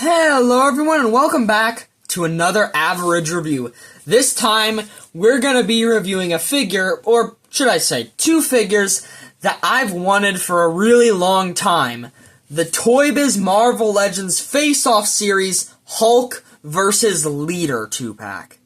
Hello everyone and welcome back to another average review. This time we're going to be reviewing a figure, or should I say two figures, that I've wanted for a really long time. The Toybiz Marvel Legends Face-Off series Hulk vs. Leader 2-pack.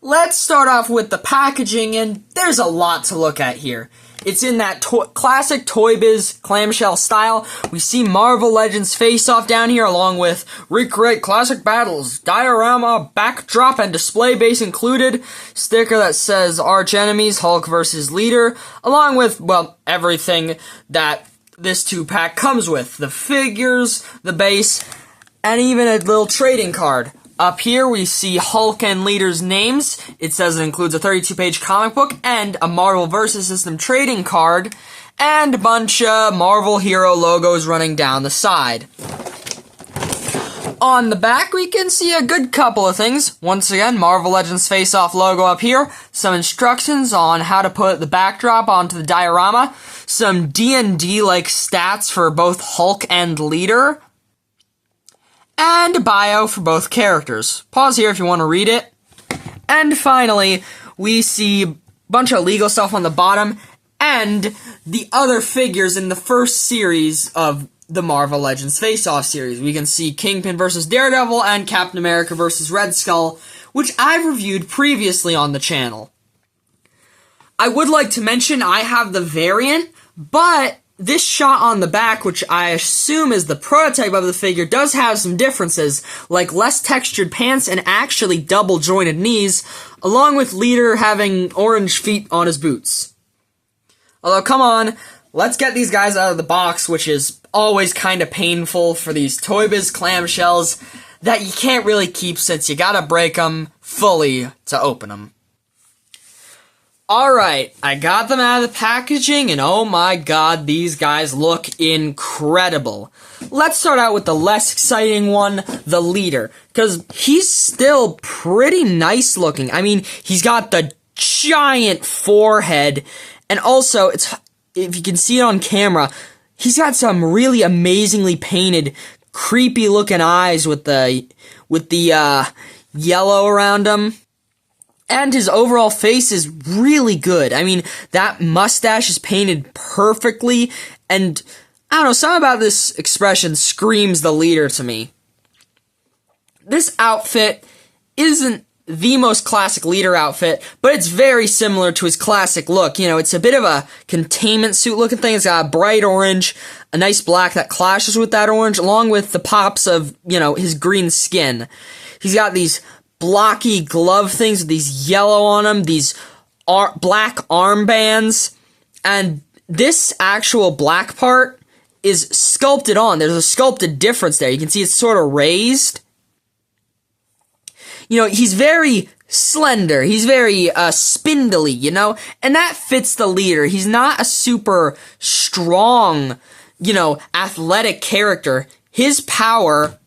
Let's start off with the packaging, and there's a lot to look at here. It's in that classic Toybiz clamshell style. We see Marvel Legends Face-Off down here, along with recreate classic battles, diorama, backdrop, and display base included. Sticker that says Arch Enemies, Hulk vs. Leader, along with, well, everything that this 2-pack comes with. The figures, the base, and even a little trading card. Up here, we see Hulk and Leader's names. It says it includes a 32-page comic book and a Marvel vs. System trading card, and a bunch of Marvel hero logos running down the side. On the back, we can see a good couple of things. Once again, Marvel Legends Face-Off logo up here, some instructions on how to put the backdrop onto the diorama, some D&D-like stats for both Hulk and Leader, and a bio for both characters. Pause here if you want to read it. And finally, we see a bunch of legal stuff on the bottom, and the other figures in the first series of the Marvel Legends Face-Off series. We can see Kingpin vs. Daredevil and Captain America vs. Red Skull, which I've reviewed previously on the channel. I would like to mention I have the variant, but this shot on the back, which I assume is the prototype of the figure, does have some differences, like less textured pants and actually double jointed knees, along with Leader having orange feet on his boots. Although, come on, let's get these guys out of the box, which is always kind of painful for these Toybiz clamshells that you can't really keep since you gotta break them fully to open them. Alright, I got them out of the packaging, and oh my god, these guys look incredible. Let's start out with the less exciting one, the Leader, because he's still pretty nice looking. I mean, he's got the giant forehead, and also, if you can see it on camera, he's got some really amazingly painted, creepy looking eyes with the yellow around them. And his overall face is really good. I mean, that mustache is painted perfectly, and I don't know, something about this expression screams the Leader to me. This outfit isn't the most classic Leader outfit, but it's very similar to his classic look. You know, it's a bit of a containment suit looking thing. It's got a bright orange, a nice black that clashes with that orange, along with the pops of, you know, his green skin. He's got these blocky glove things with these yellow on them, these black armbands, and this actual black part is sculpted on. There's a sculpted difference there. You can see it's sort of raised. You know, he's very slender. He's very spindly, you know, and that fits the Leader. He's not a super strong, you know, athletic character. His power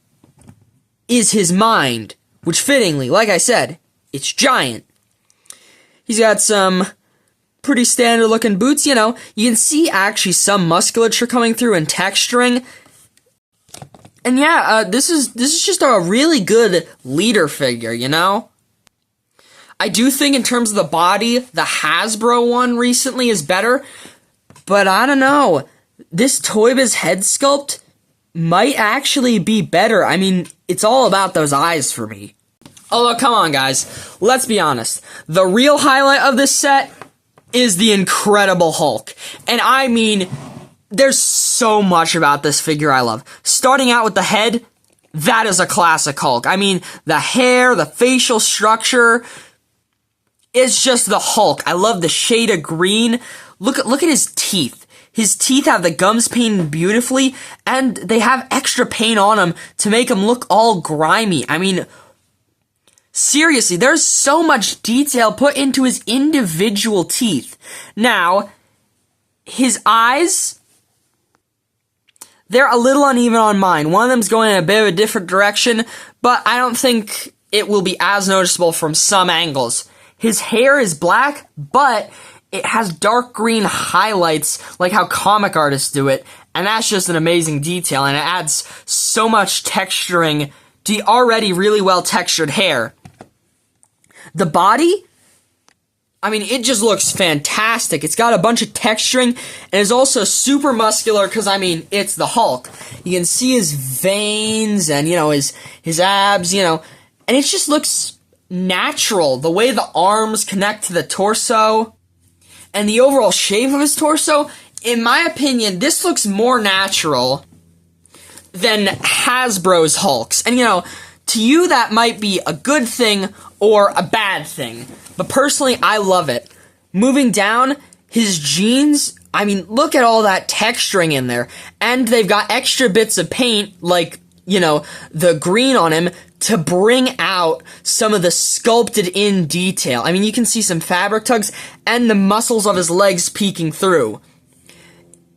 is his mind, which fittingly, like I said, it's giant. He's got some pretty standard looking boots, you know. You can see actually some musculature coming through and texturing. And yeah, this is just a really good Leader figure, you know. I do think in terms of the body, the Hasbro one recently is better. But I don't know. This Toybiz head sculpt might actually be better. I mean, it's all about those eyes for me. Although, come on guys, let's be honest. The real highlight of this set is the Incredible Hulk. And I mean, there's so much about this figure I love. Starting out with the head, that is a classic Hulk. I mean, the hair, the facial structure, it's just the Hulk. I love the shade of green. Look at his teeth. His teeth have the gums painted beautifully, and they have extra paint on them to make them look all grimy. I mean, seriously, there's so much detail put into his individual teeth. Now, his eyes, they're a little uneven on mine. One of them's going in a bit of a different direction, but I don't think it will be as noticeable from some angles. His hair is black, but it has dark green highlights like how comic artists do it, And that's just an amazing detail, and it adds so much texturing to the already really well textured hair. The body, I mean, it just looks fantastic. It's got a bunch of texturing, and is also super muscular, because, I mean, it's the Hulk. You can see his veins, and, you know, his abs, you know, and it just looks natural. The way the arms connect to the torso, and the overall shape of his torso, in my opinion, this looks more natural than Hasbro's Hulks. And, you know, to you, that might be a good thing or a bad thing. But personally, I love it. Moving down, his jeans, I mean, look at all that texturing in there. And they've got extra bits of paint, like, you know, the green on him, to bring out some of the sculpted in detail. I mean, you can see some fabric tugs and the muscles of his legs peeking through.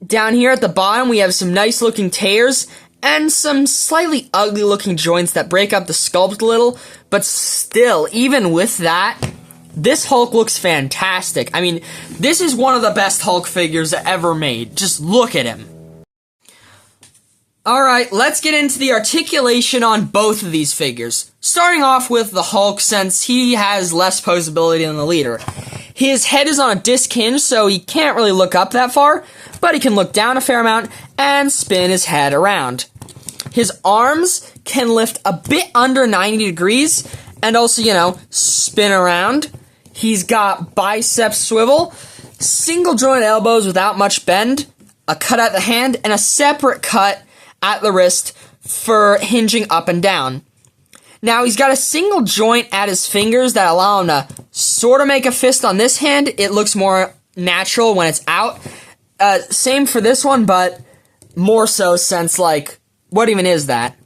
Down here at the bottom, we have some nice looking tears and some slightly ugly looking joints that break up the sculpt a little, but still, even with that, this Hulk looks fantastic. I mean, this is one of the best Hulk figures ever made. Just look at him. Alright, let's get into the articulation on both of these figures. Starting off with the Hulk, since he has less posability than the leader. His head is on a disc hinge, so he can't really look up that far, but he can look down a fair amount and spin his head around. His arms can lift a bit under 90 degrees and also, you know, spin around. He's got bicep swivel, single joint elbows without much bend, a cut at the hand, and a separate cut at the wrist for hinging up and down. Now, he's got a single joint at his fingers that allow him to sort of make a fist on this hand. It looks more natural when it's out. Same for this one, but more so since, like, what even is that?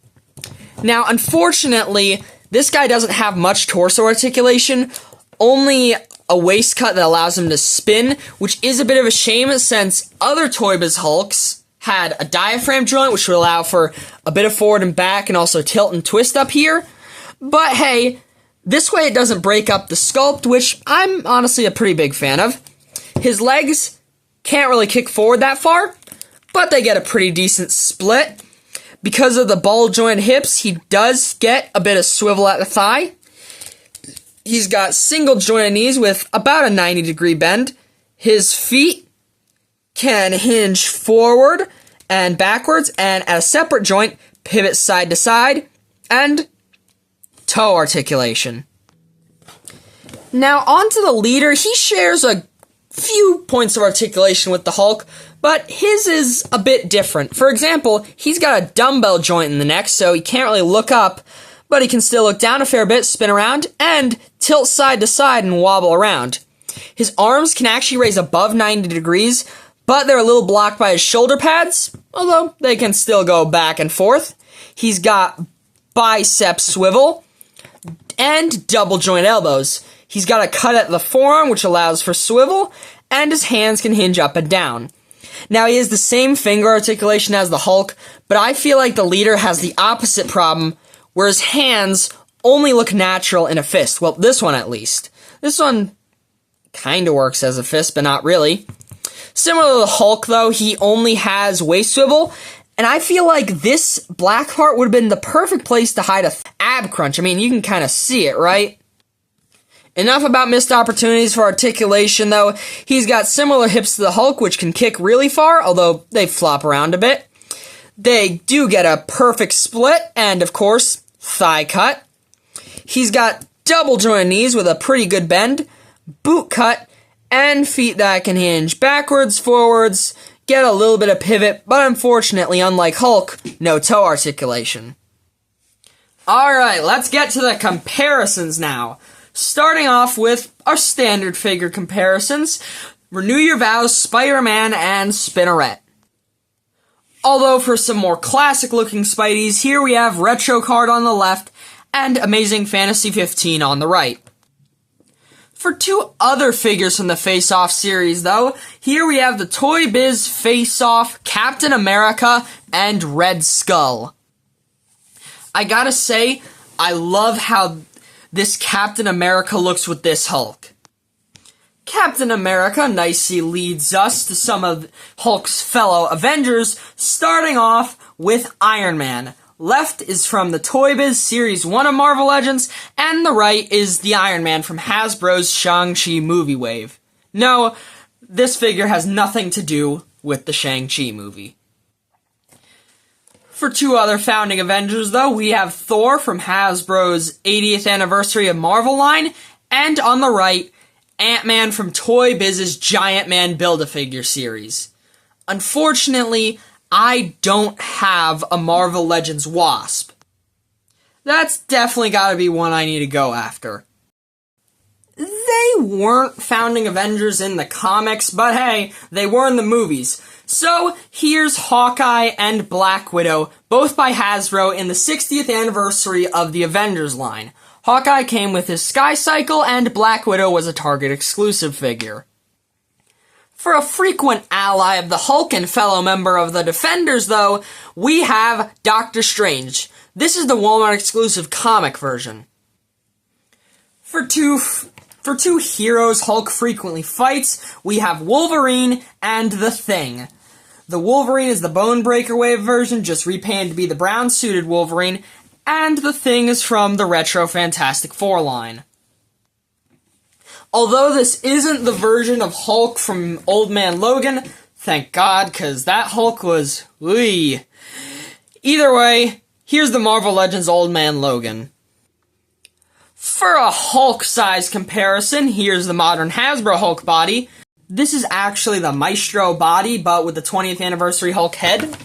Now, unfortunately, this guy doesn't have much torso articulation, only a waist cut that allows him to spin, which is a bit of a shame since other Toybiz Hulks had a diaphragm joint, which would allow for a bit of forward and back and also tilt and twist up here. But hey, this way it doesn't break up the sculpt, which I'm honestly a pretty big fan of. His legs can't really kick forward that far, but they get a pretty decent split. Because of the ball joint hips, he does get a bit of swivel at the thigh. He's got single jointed knees with about a 90 degree bend. His feet can hinge forward and backwards, and at a separate joint, pivot side to side, and toe articulation. Now, onto the leader. He shares a few points of articulation with the Hulk, but his is a bit different. For example, he's got a dumbbell joint in the neck, so he can't really look up, but he can still look down a fair bit, spin around, and tilt side to side and wobble around. His arms can actually raise above 90 degrees, but they're a little blocked by his shoulder pads, although they can still go back and forth. He's got bicep swivel and double joint elbows. He's got a cut at the forearm, which allows for swivel, and his hands can hinge up and down. Now, he has the same finger articulation as the Hulk, but I feel like the leader has the opposite problem, where his hands only look natural in a fist. Well, this one at least. This one kind of works as a fist, but not really. Similar to the Hulk, though, he only has waist swivel, and I feel like this black part would have been the perfect place to hide a ab crunch. I mean, you can kind of see it, right? Enough about missed opportunities for articulation, though. He's got similar hips to the Hulk, which can kick really far, although they flop around a bit. They do get a perfect split, and of course, thigh cut. He's got double jointed knees with a pretty good bend, boot cut, and feet that can hinge backwards, forwards, get a little bit of pivot, but unfortunately, unlike Hulk, no toe articulation. Alright, let's get to the comparisons now. Starting off with our standard figure comparisons, Renew Your Vows, Spider-Man, and Spinneret. Although for some more classic looking Spideys, here we have Retro Card on the left and Amazing Fantasy 15 on the right. For two other figures from the Face Off series, though, here we have the Toybiz Face Off, Captain America, and Red Skull. I gotta say, I love how this Captain America looks with this Hulk. Captain America nicely leads us to some of Hulk's fellow Avengers, starting off with Iron Man. Left is from the Toybiz Series 1 of Marvel Legends, and the right is the Iron Man from Hasbro's Shang-Chi movie wave. No, this figure has nothing to do with the Shang-Chi movie. For two other founding Avengers, though, we have Thor from Hasbro's 80th Anniversary of Marvel line, and on the right, Ant-Man from Toy Biz's Giant Man Build-A-Figure series. Unfortunately, I don't have a Marvel Legends Wasp. That's definitely gotta be one I need to go after. They weren't founding Avengers in the comics, but hey, they were in the movies. So, here's Hawkeye and Black Widow, both by Hasbro in the 60th anniversary of the Avengers line. Hawkeye came with his Sky Cycle, and Black Widow was a Target exclusive figure. For a frequent ally of the Hulk and fellow member of the Defenders, though, we have Doctor Strange. This is the Walmart exclusive comic version. For two heroes Hulk frequently fights, we have Wolverine and the Thing. The Wolverine is the Bone Breaker Wave version, just repainted to be the brown-suited Wolverine, and the Thing is from the retro Fantastic Four line. Although this isn't the version of Hulk from Old Man Logan, thank God, cause that Hulk was, wee. Either way, here's the Marvel Legends Old Man Logan. For a Hulk size comparison, here's the modern Hasbro Hulk body. This is actually the Maestro body, but with the 20th anniversary Hulk head.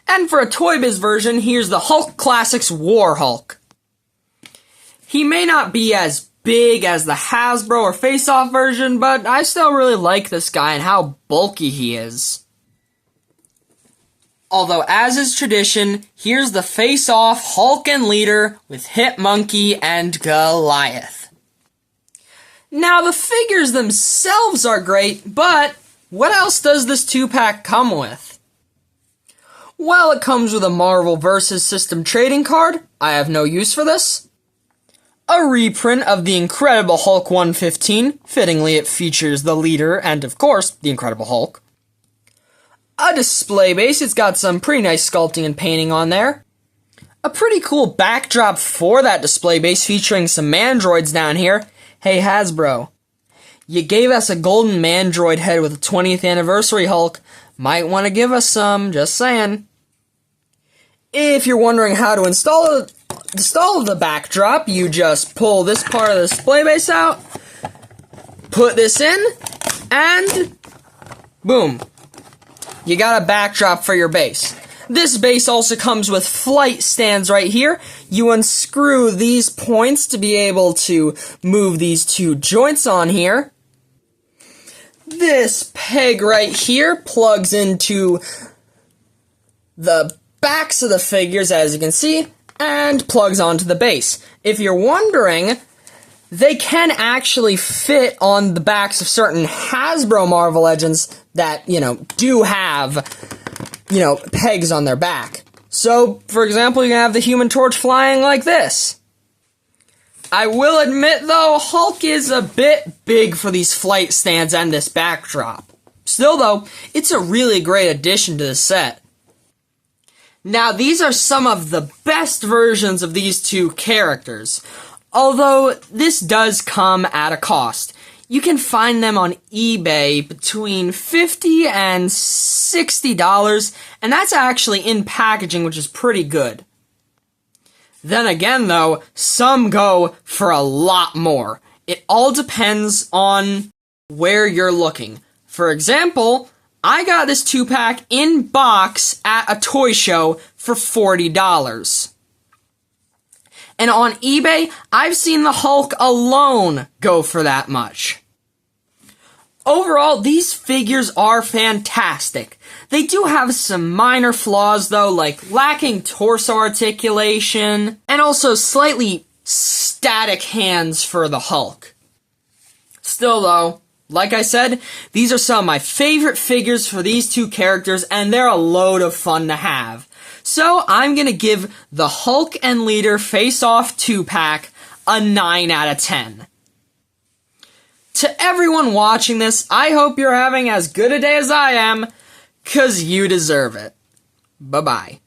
And for a Toybiz version, here's the Hulk Classics War Hulk. He may not be as big as the Hasbro or Face-Off version, but I still really like this guy and how bulky he is. Although, as is tradition, here's the Face-Off Hulk and Leader with Hit Monkey and Goliath. Now, the figures themselves are great, but what else does this 2-pack come with? Well, it comes with a Marvel vs. System trading card. I have no use for this. A reprint of the Incredible Hulk 115. Fittingly, it features the Leader and, of course, the Incredible Hulk. A display base. It's got some pretty nice sculpting and painting on there. A pretty cool backdrop for that display base featuring some Mandroids down here. Hey, Hasbro. You gave us a golden Mandroid head with a 20th anniversary Hulk. Might want to give us some, just saying. If you're wondering how to install the backdrop, you just pull this part of the display base out, put this in, and boom. You got a backdrop for your base. This base also comes with flight stands right here. You unscrew these points to be able to move these two joints on here. This peg right here plugs into the backs of the figures, as you can see, and plugs onto the base. If you're wondering, they can actually fit on the backs of certain Hasbro Marvel Legends that, do have, pegs on their back. So, for example, you can have the Human Torch flying like this. I will admit, though, Hulk is a bit big for these flight stands and this backdrop. Still, though, it's a really great addition to the set. Now, these are some of the best versions of these two characters, although this does come at a cost. You can find them on eBay between $50 and $60, and that's actually in packaging, which is pretty good. Then again, though, some go for a lot more. It all depends on where you're looking. For example, I got this 2-pack in box at a toy show for $40. And on eBay, I've seen the Hulk alone go for that much. Overall, these figures are fantastic. They do have some minor flaws, though, like lacking torso articulation, and also slightly static hands for the Hulk. Still, though, like I said, these are some of my favorite figures for these two characters, and they're a load of fun to have. So, I'm gonna give the Hulk and Leader Face-Off 2-pack a 9 out of 10. to everyone watching this, I hope you're having as good a day as I am, 'cause you deserve it. Bye-bye.